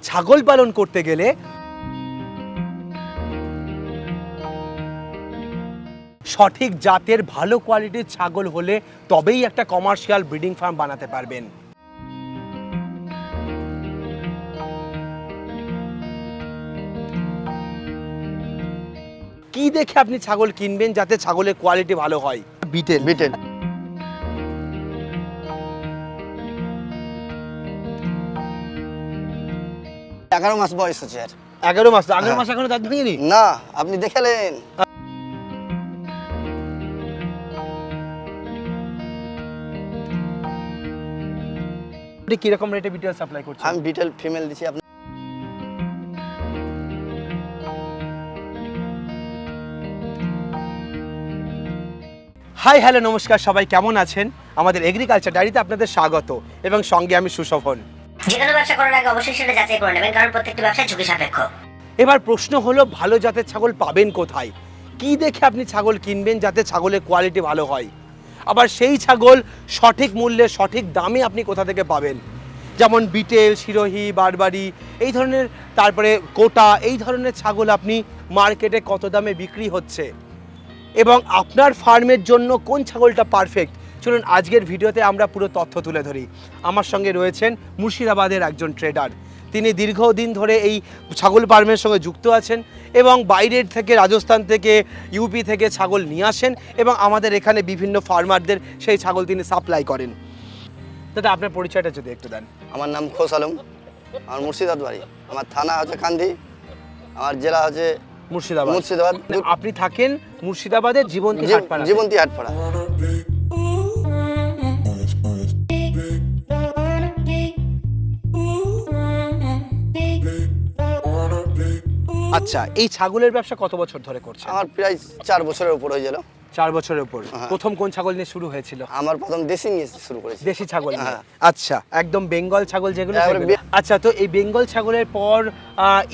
ছাগল পালন করতে গেলে সঠিক জাতের ভালো কোয়ালিটির ছাগল হলে তবেই একটা কমার্শিয়াল ব্রিডিং ফার্ম বানাতে পারবেন। কি দেখে আপনি ছাগল কিনবেন যাতে ছাগলের কোয়ালিটি ভালো হয়? বিটেল। 11 মাস বয়স হচ্ছে। 11 মাস? 11 মাস এখনো দাঁত ভাঙেনি? না, আপনি দেখালেন। আপনি কি রকম রেটে বিটেল সাপ্লাই করছেন? আমি বিটেল ফিমেল দিছি। আপনি হাই হ্যালো নমস্কার, সবাই কেমন আছেন? আমাদের এগ্রিকালচার ডায়েরিতে আপনাদের স্বাগত এবং সঙ্গে আমি সুশোভন। যে কোনো ব্যবসা করার আগে অবশ্যই সেটা যাচাই করে নেবেন, কারণ প্রত্যেকটি ব্যবসা ঝুঁকি সাপেক্ষ। এবার প্রশ্ন হলো, ভালো জাতের ছাগল পাবেন কোথায়? কি দেখে আপনি ছাগল কিনবেন যাতে ছাগলের কোয়ালিটি ভালো হয়? আবার সেই ছাগল সঠিক মূল্যে সঠিক দামে আপনি কোথা থেকে পাবেন? যেমন বিটেল, সিরোহি, বারবারি এই ধরনের, তারপরে কোটা, এই ধরনের ছাগল আপনি মার্কেটে কত দামে বিক্রি হচ্ছে এবং আপনার ফার্মের জন্য কোন ছাগলটা পারফেক্ট, চলুন আজকের ভিডিওতে আমরা পুরো তথ্য তুলে ধরি। আমার সঙ্গে রয়েছেন মুর্শিদাবাদের একজন ট্রেডার। তিনি দীর্ঘদিন ধরে এই ছাগল ফার্মের সঙ্গে যুক্ত আছেন এবং বাইরের থেকে, রাজস্থান থেকে, ইউপি থেকে ছাগল নিয়ে আসেন এবং আমাদের এখানে বিভিন্ন ফার্মারদের সেই ছাগল তিনি সাপ্লাই করেন। দাদা, আপনার পরিচয়টা যদি একটু দেন। আমার নাম সাজালম, আমার মুর্শিদাবাদ বাড়ি। আমার থানা হচ্ছে কান্দি, আমার জেলা হচ্ছে মুর্শিদাবাদ। আপনি থাকেন মুর্শিদাবাদের জীবন্তী হাটপাড়া। জীবন্তী হাটপাড়া। আচ্ছা, এই ছাগলের ব্যবসা কত বছর ধরে করছেন? আমার প্রায় 4 বছরের উপর হয়ে গেল। 4 বছরের উপর। প্রথম কোন ছাগল নিয়ে শুরু হয়েছিল? আমার প্রথম দেশি নিয়ে শুরু করেছি। দেশি ছাগল নিয়ে? আচ্ছা, একদম বেঙ্গল ছাগল যেগুলো। আচ্ছা, তো এই বেঙ্গল ছাগলের পর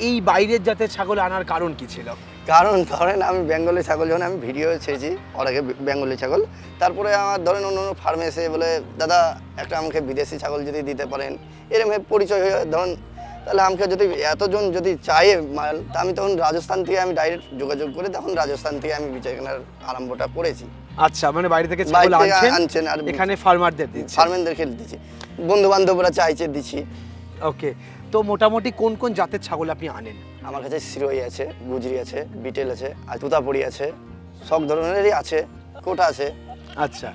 এই বাইরের জাতের ছাগল আনার কারণ কি ছিল? কারণ ধরেন আমি বেঙ্গলি ছাগল, যখন আমি ভিডিও ছেড়েছি ওর আগে বেঙ্গলি ছাগল, তারপরে আমার ধরেন অন্য ফার্মে এসে বলে, দাদা একটা আমাকে বিদেশি ছাগল যদি দিতে পারেন, এরকম পরিচয় হয়ে ধরুন, তাহলে আমাকে যদি এতজন যদি চায় মাল, তা আমি তখন রাজস্থান থেকে আমি ডাইরেক্ট যোগাযোগ করে তখন রাজস্থান থেকে আমি বিচার কেনার আরম্ভটা করেছি। আচ্ছা, মানে বাইরে থেকে ছাগল আনছেন আর এখানে ফার্মারদের দিচ্ছেন? ফার্মারদেরকে দিচ্ছি, বন্ধু বান্ধবরা চাইছে দিচ্ছি। ওকে, তো মোটামুটি কোন কোন জাতের ছাগল আপনি আনেন? আমার কাছে সিরোহি আছে, গুজরি আছে, বিটেল আছে, আর তুতাপুরি আছে, সব ধরনেরই আছে, কোটা আছে। আচ্ছা,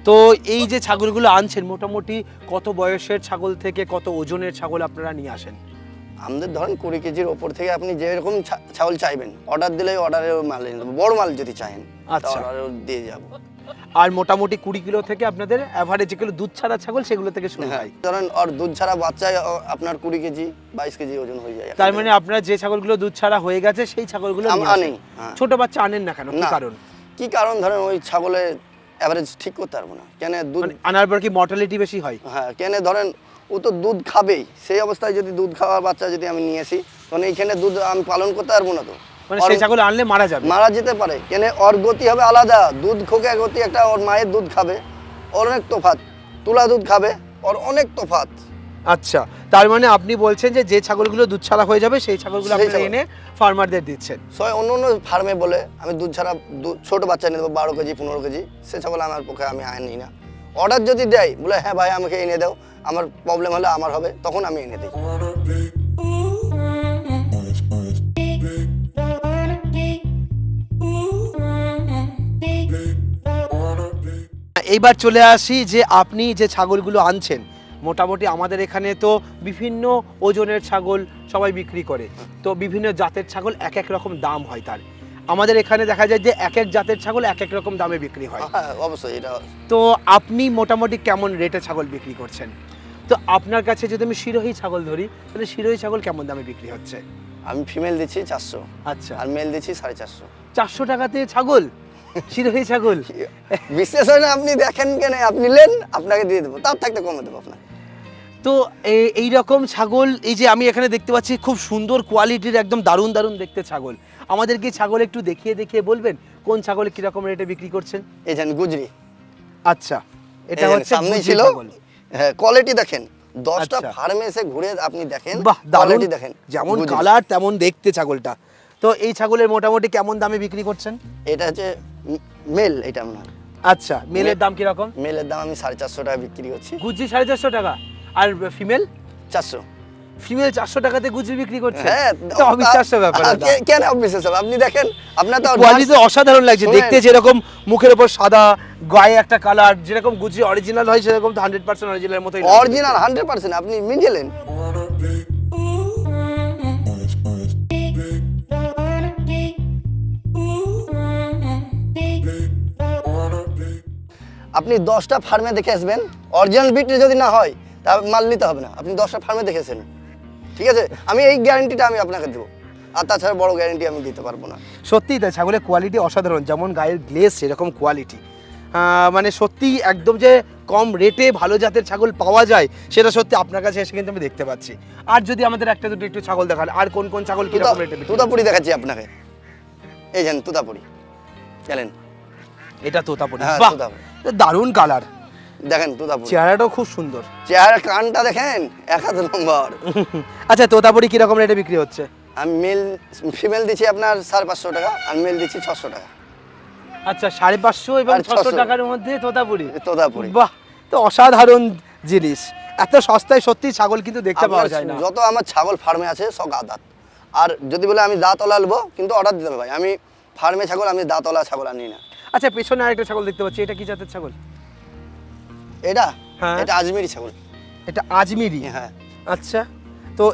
তো এই যে ছাগলগুলো আনছেন, মোটামুটি কত বয়সের ছাগল থেকে কত ওজনের ছাগল আপনারা নিয়ে আসেন? আমাদের ধরেন 20 কেজির ওপর থেকে আপনি যেরকম ছাগল চাইবেন অর্ডার দিলে অর্ডারের মাল এনে দেবো। বড় মাল যদি চাইেন আচ্ছা অর্ডারও দিয়ে যাবো। আর মোটামুটি 20 কিলো থেকে আপনাদের অ্যাভারেজ যেগুলো দুধ ছাড়া ছাগল সেগুলো থেকে শুরু হয়? ধরেন আর দুধ ছাড়া বাচ্চায় আপনার 20 কেজি 22 কেজি ওজন হয়ে যায়। তার মানে আপনারা যে ছাগলগুলো দুধ ছাড়া হয়ে গেছে সেই ছাগলগুলো আনি। ছোট বাচ্চা আনেন না কেন? কি কারণ? কি কারণ ধরেন ওই ছাগলের এভারেজ ঠিক করতে পারবো না। কেন দুধ আনার পর কি মর্টালিটি বেশি হয়? হ্যাঁ, কেন ধরেন ও তো দুধ খাবেই, সেই অবস্থায় যদি দুধ খাওয়ার বাচ্চা যদি আমি নিয়ে আসি, তখন এইখানে দুধ আমি পালন করতে পারবো না। তো মানে সেই ছাগল আনলে মারা যাবে? মারা যেতে পারে। কেন ওর গতি হবে আলাদা, দুধ খোকে গতি একটা, ওর মায়ের দুধ খাবে ওর অনেক তফাৎ, তুলা দুধ খাবে ওর অনেক তফাৎ। আচ্ছা, তার মানে আপনি বলছেন যে যে ছাগলগুলো দুধ ছাড়া হয়ে যাবে সেই ছাগলগুলো আপনারা এনে ফার্মারদের দিচ্ছেন? অন্য অন্য ফার্মে বলে আমি দুধ ছাড়া ছোট বাচ্চা নিয়ে দেবো 12 কেজি 15 কেজি, সে ছাগল আমার পক্ষে আমি আনি না। অর্ডার যদি দেয়, বলে হ্যাঁ ভাই আমাকে এনে দাও, আমার প্রবলেম হলে আমার হবে, তখন আমি এনে দিই। এইবার চলে আসি যে আপনি যে ছাগলগুলো আনছেন, মোটামুটি আমাদের এখানে তো বিভিন্ন ওজনের ছাগল সবাই বিক্রি করে, তো বিভিন্ন জাতের ছাগল এক এক রকম দাম হয় তার। আমাদের এখানে দেখা যায় যে এক এক জাতের ছাগল এক এক রকম দামে বিক্রি হয়। হ্যাঁ অবশ্যই এটা। তো আপনি মোটামুটি কেমন রেটে ছাগল বিক্রি করছেন? তো আপনার কাছে যদি আমি সিরোহি ছাগল ধরি, তাহলে সিরোহি ছাগল কেমন দামে বিক্রি হচ্ছে? আমি ফিমেল দিচ্ছি 400। আচ্ছা, আর মেল দিচ্ছি 450। 400 টাকাতে ছাগল, সিরোহি ছাগল? বিশ্বাস হয় না? আপনি দেখেন কেন, আপনি নেন আপনাকে দিয়ে দেবো, তার থাকতে কমে দেবো আপনাকে। তো এই রকম ছাগল, এই যে আমি এখানে দেখতে পাচ্ছি খুব সুন্দর কোয়ালিটির, একদম দারুণ দারুণ দেখতে ছাগল, আমাদেরকে ছাগল একটু দেখিয়ে দেখিয়ে বলবেন কোন ছাগল কিরকম রেটে বিক্রি করছেন? এই জান গুজরি। আচ্ছা, এটা হচ্ছে সামনে ছিল। হ্যাঁ, কোয়ালিটি দেখেন, 10টা আচ্ছা। ফার্মে এসে ঘুরে আপনি দেখেন, বাহ দারুণ, কোয়ালিটি দেখেন, যেমন বুঝলেন? কালার তেমন দেখতে ছাগলটা। তো এই ছাগলের মোটামুটি কেমন দামে বিক্রি করছেন? এটা হচ্ছে মেল, এটা আপনার আচ্ছা, মেলের দাম কিরকম? মেলের দাম আমি 450 টাকা বিক্রি করছি। গুজি 450 টাকা, আর ফিমেল 400। ফিমেল 400 টাকাতে গুজি বিক্রি করছে? হ্যাঁ, এটা অবিশ্বাস্য ব্যাপার দাদা। কেন অবিশ্বাস্য? আপনি দেখেন, আপনার তো কোয়ালিটি তো অসাধারণ লাগছে শুনেন। দেখতে, যেরকম মুখের উপর সাদা, গায়ে একটা কালার, যেরকম গুজি অরিজিনাল হয় সেরকম তো 100% অরিজিনালের মতোই লাগছে। অরিজিনাল 100%। আপনি মিডিয়েলেন আপনি 10টা ফার্মে দেখে আসবেন, অরিজিনাল বিটে যদি না হয় তা মাল নিতে হবে না। আপনি 10টা ফার্মে দেখেছেন, ঠিক আছে? আমি এই গ্যারান্টিটা আমি আপনাকে দেবো, আর তাছাড়া বড় গ্যারান্টি আমি দিতে পারবো না। সত্যিই তাই, ছাগলের কোয়ালিটি অসাধারণ, যেমন গায়ের গ্লেজ সেরকম কোয়ালিটি। মানে সত্যি একদম যে কম রেটে ভালো জাতের ছাগল পাওয়া যায় সেটা সত্যি আপনার কাছে এসে কিন্তু আমি দেখতে পাচ্ছি। আর যদি আমাদের একটা দুটো একটু ছাগল দেখান, আর কোন কোন ছাগল কিরকম রেটে? তুতাপুরি দেখাচ্ছি আপনাকে, এই যান তুতাপুরি, গেলেন, এটা তোতাপুরি, হ্যাঁ বাহ তুতাপুরি দারুণ কালার, দেখেন, তুতাপুরি চেহারাটাও খুব সুন্দর। চেহারা কানটা দেখেন, 1 নম্বর। আচ্ছা, তোতাপুরি কিরকম রেটে বিক্রি হচ্ছে? আমি মেল ফিমেল দিচ্ছি আপনার 550 টাকা, আর মেল দিচ্ছি 600 টাকা। আচ্ছা, 550 এবং আর 600 600 টাকার মধ্যে তোতাপুরি, তোতাপুরি বাহ, তো অসাধারণ জিনিস। এত সস্তায় সত্যি ছাগল কিন্তু দেখতে পাওয়া যায় না। যত আমার ছাগল ফার্মে আছে সব দাঁত, আর যদি বলে আমি দাঁতওয়ালা নেবো, কিন্তু অর্ডার দিতে হবে ভাই, আমি ফার্মে ছাগল, আমি দাঁতওয়ালা ছাগল আনি না। আচ্ছা, পেছনে আরেকটা ছাগল দেখতে পাচ্ছি, এটা কি জাতের ছাগল? এটা হ্যাঁ। এটা আজমিরি ছাগল। এটা আজমিরি? হ্যাঁ। আচ্ছা, তো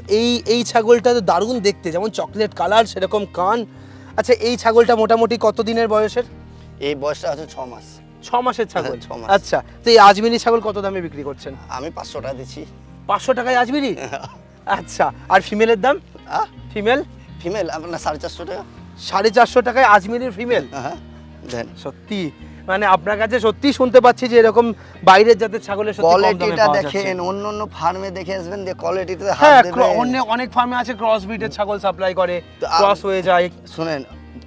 এই ছাগলটা তো দারুণ দেখতে, যেমন চকলেট কালার সেরকম কান। আচ্ছা, এই ছাগলটা মোটামুটি কত দিনের বয়সের? এই বয়সটা হচ্ছে 6 মাস। 6 মাসের ছাগল? 6 মাস। আচ্ছা, তো এই আজমিরি ছাগল কত দামে বিক্রি করছেন? আমি 500 টাকা দিচ্ছি। 500 টাকায় আজমিরি? আচ্ছা, আর ফিমেলের দাম? ফিমেল ফিমেল আপনার 450 টাকা। 450 টাকায় আজমিরির ফিমেল? হ্যাঁ দেন। সত্যি মানে আপনার কাছে সত্যি শুনতে পাচ্ছি যে এরকম বাইরের জাতের ছাগলের সত্যি কম দামে কোয়ালিটিটা পাওয়া যাচ্ছে। দেখেন, অন্য ফার্মে দেখে আসবেন, যে কোয়ালিটিতে হাত হ্যাঁ, দেবেন। অনেক ফার্মে আছে ক্রস ব্রিডের ছাগল সাপ্লাই করে, তো ক্রস হয়ে যায়। শুনেন,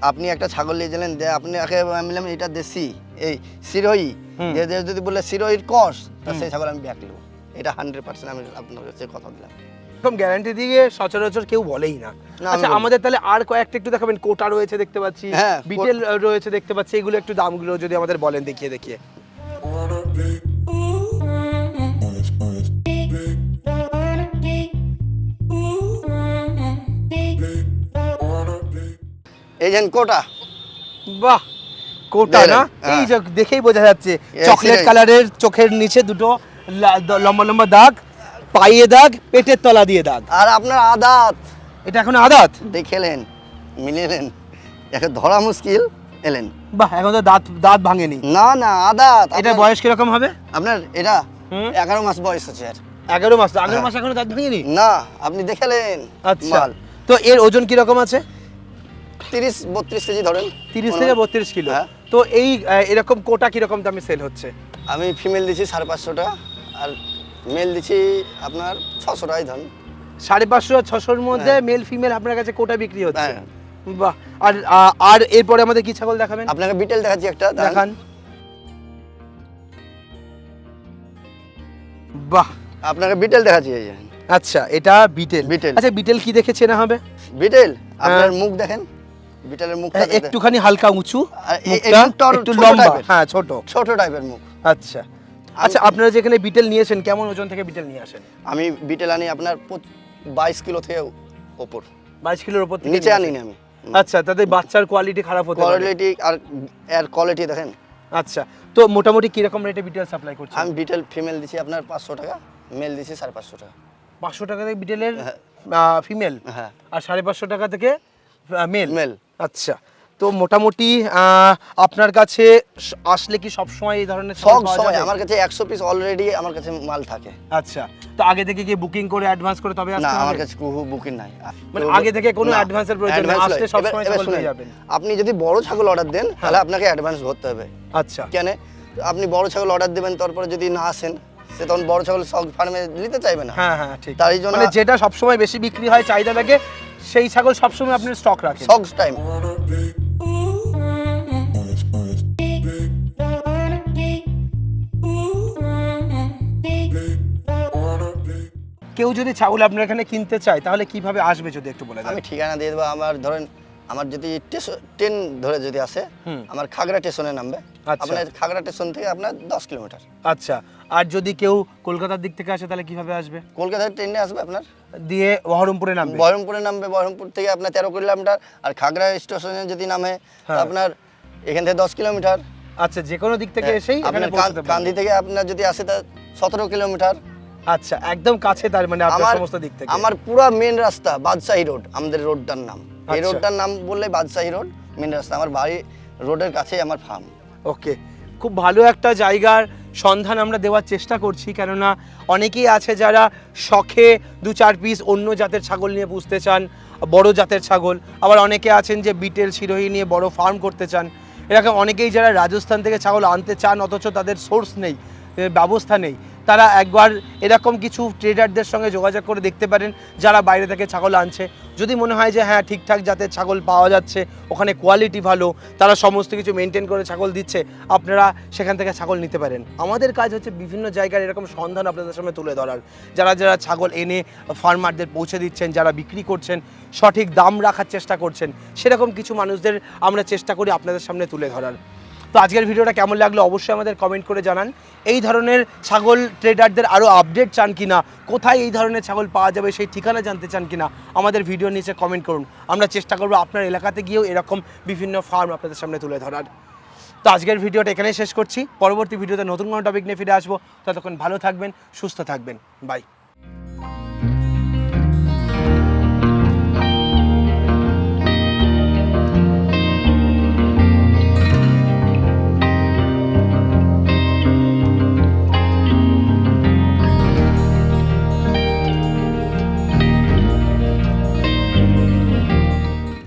আপনি একটা ছাগল নিয়ে গেলেন, যে আপনি বললাম এটা দেশি, এই সিরোহি, যে যদি বলে সিরোহির কস, তা সেই ছাগল আমি ব্যাক নেবো। এটা 100% আমি আপনার কাছে কথা দিলাম। এরকম গ্যারান্টি দিয়ে সচরাচর কেউ বলেই না। না, আচ্ছা, আমি বলি। আমাদের তাহলে আর কয়েকটা একটু দেখাবেন? কোটা রয়েছে দেখতে পাচ্ছি, হ্যাঁ, বিটেল রয়েছে দেখতে পাচ্ছি, এগুলো একটু দামগুলো যদি আমাদের বলেন দেখিয়ে দেখিয়ে। এই যেন কোটা, বাহ, কোটা না? হ্যাঁ। এই যে দেখেই বোঝা যাচ্ছে, Yes, চকলেট yes. কালারের, চোখের নিচে দুটো লম্বা লম্বা দাগ, পায়ে দাগ, পেটের তলা দিয়ে দাগ। আর আপনার আদাত এটা এখন আদাত? দেখেলেন, মিলেলেন, একে ধরা মুশকিল, এলেন। বাহ, এখন তো দাঁত ভাঙেনি। না না, আদাত। এটা বয়স কিরকম হবে? আপনার এটা হুম। 11 মাস বয়স আছে। আর 11 মাস? 11 মাস এখনো দাঁত ভাঙেনি? না, আপনি দেখেলেন আচ্ছা, মাল। তো এর ওজন কিরকম আছে? 30-32 কেজি ধরেন। 30 থেকে 32 কিলো। হ্যাঁ। তো এই এরকম কোটা কিরকম দামে সেল হচ্ছে? আমি ফিমেল দিচ্ছি 550 টাকা, আর মেল দিচ্ছি আপনার 600 টাকায় ধরুন। 550 আর 600-র মধ্যে হ্যাঁ। মেল ফিমেল আপনার কাছে কোটা বিক্রি হচ্ছে? হ্যাঁ। বাহ, আর এরপরে আমাদের কি ছাগল দেখাবেন? আপনাকে বিটেল দেখাচ্ছি একটা, দেখান। বাহ, আপনাকে বিটেল দেখাচ্ছি, এই যে আচ্ছা, এটা বিটেল। বিটেল। আচ্ছা, বিটেল কি দেখে চেনা হবে? বিটেল আপনার মুখ দেখেন, বিটেলের মুখটা দেখেন। একটুখানি হালকা উঁচু, আর এই মুখটা মুখটা একটু ছোট লম্বা, টাইপের। হ্যাঁ ছোট ছোট টাইপের মুখ। আচ্ছা, আচ্ছা, আপনারা যেখানে বিটেল নিয়েছেন কেমন ওজন থেকে বিটেল নিয়ে আসেন? আমি বিটেল আনি আপনার 22 কিলো থেকে ওপর, 22 কিলোর উপর থেকে নিচে নিয়ে আনি আসেন? না আমি। আচ্ছা, তাদের বাচ্চার কোয়ালিটি খারাপ হতে পারে। কোয়ালিটি আর এর কোয়ালিটি দেখেন। আচ্ছা, তো মোটামুটি কিরকম রেটে বিটেল সাপ্লাই করছেন? আমি বিটেল ফিমেল দিচ্ছি আপনার 500 টাকা, মেল দিচ্ছি 550 টাকা। 500 টাকা থেকে বিটেলের হ্যাঁ। ফিমেল, হ্যাঁ। আর 550 টাকা থেকে মেল। মেল। আচ্ছা, তো মোটামুটি আপনার কাছে আসলে কি সব সময় এই ধরনের ছাগল সব পাওয়া সময় যাবে? আমার কাছে 100 পিস অলরেডি আমার কাছে মাল থাকে। আচ্ছা, তো আগে থেকে কি বুকিং করে অ্যাডভান্স করে তবে না, আসতে আমার হবে? কাছে কোনো বুকিং নাই। মানে আগে থেকে কোনো না, অ্যাডভান্সের প্রয়োজন নেই, advance আসলে নয়। সব এবার- সময় এবার ছাগল শুনেন, পেয়ে যাবেন। আপনি যদি বড় ছাগল অর্ডার দেন তাহলে আপনাকে অ্যাডভান্স ভরতে হবে। আচ্ছা, কেন? আপনি বড় ছাগল অর্ডার দেবেন, তারপরে যদি না আসেন, সে তখন বড় ছাগল সব ফার্মে নিতে চাইবে না। হ্যাঁ হ্যাঁ ঠিক। তাই জন্য মানে যেটা সব সময় বেশি বিক্রি হয়, চাহিদা লাগে, সেই ছাগল সব সময় আপনি স্টক রাখেন। সব টাইম। কেউ যদি ছাগল আপনার এখানে কিনতে চায় তাহলে কিভাবে আসবে যদি একটু বলে দেন? আমি ঠিকানা দিয়ে দেবো। আমার ধরেন আমার যদি ট্রেন ধরে যদি আসে, আমার খাগড়া স্টেশনে নামবে। আচ্ছা। আপনার খাগড়া স্টেশন থেকে আপনার 10 কিলোমিটার। আচ্ছা, আর যদি কেউ কলকাতার দিক থেকে আসে তাহলে কিভাবে আসবে? কলকাতার ট্রেনে আসবে আপনার, দিয়ে বহরমপুরে নামবে? বহরমপুরে নামবে। বহরমপুর থেকে আপনার 13 কিলোমিটার। আর খাগড়া স্টেশনে যদি নামে আপনার এখান থেকে 10 কিলোমিটার। আচ্ছা, যে কোনো দিক থেকে এসেই এখানে আপনার পৌঁছতে পারবে। কান্দি থেকে আপনার যদি আসে তা 17 কিলোমিটার। আচ্ছা, একদম কাছে তার মানে আপনার সমস্ত দিক থেকে। আমার পুরো মেন রাস্তা বাদশাহী রোড, আমাদের রোডটার নাম। এই আচ্ছা। রোডটার নাম বললে বাদশাহী রোড মেন রাস্তা। আমার বাড়ি রোডের কাছেই আমার ফার্ম। ওকে, খুব ভালো একটা জায়গার সন্ধান আমরা দেওয়ার চেষ্টা করছি, কেননা অনেকেই আছে যারা শখে 2-4 পিস অন্য জাতের ছাগল নিয়ে পুষতে চান, বড় জাতের ছাগল। আবার অনেকে আছেন যে বিটেল শিরোহী নিয়ে বড় ফার্ম করতে চান। এরকম অনেকেই যারা রাজস্থান থেকে ছাগল আনতে চান অথচ তাদের সোর্স নেই, ব্যবস্থা নেই, তারা একবার এরকম কিছু ট্রেডারদের সঙ্গে যোগাযোগ করে দেখতে পারেন যারা বাইরে থেকে ছাগল আনছে। যদি মনে হয় যে হ্যাঁ ঠিকঠাক জাতের ছাগল পাওয়া যাচ্ছে, ওখানে কোয়ালিটি ভালো, তারা সমস্ত কিছু মেনটেন করে ছাগল দিচ্ছে, আপনারা সেখান থেকে ছাগল নিতে পারেন। আমাদের কাজ হচ্ছে বিভিন্ন জায়গার এরকম সন্ধান আপনাদের সামনে তুলে ধরার। যারা যারা ছাগল এনে ফার্মারদের পৌঁছে দিচ্ছেন, যারা বিক্রি করছেন, সঠিক দাম রাখার চেষ্টা করছেন, সেরকম কিছু মানুষদের আমরা চেষ্টা করি আপনাদের সামনে তুলে ধরার। তো আজকের ভিডিওটা কেমন লাগলো অবশ্যই আমাদের কমেন্ট করে জানান। এই ধরনের ছাগল ট্রেডারদের আরও আপডেট চান কিনা, কোথায় এই ধরনের ছাগল পাওয়া যাবে সেই ঠিকানা জানতে চান কিনা, আমাদের ভিডিওর নিচে কমেন্ট করুন। আমরা চেষ্টা করব আপনার এলাকাতে গিয়েও এরকম বিভিন্ন ফার্ম আপনাদের সামনে তুলে ধরার। তো আজকের ভিডিওটা এখানেই শেষ করছি। পরবর্তী ভিডিওতে নতুন কোনো টপিক নিয়ে ফিরে আসবো। ততক্ষণ ভালো থাকবেন, সুস্থ থাকবেন। বাই।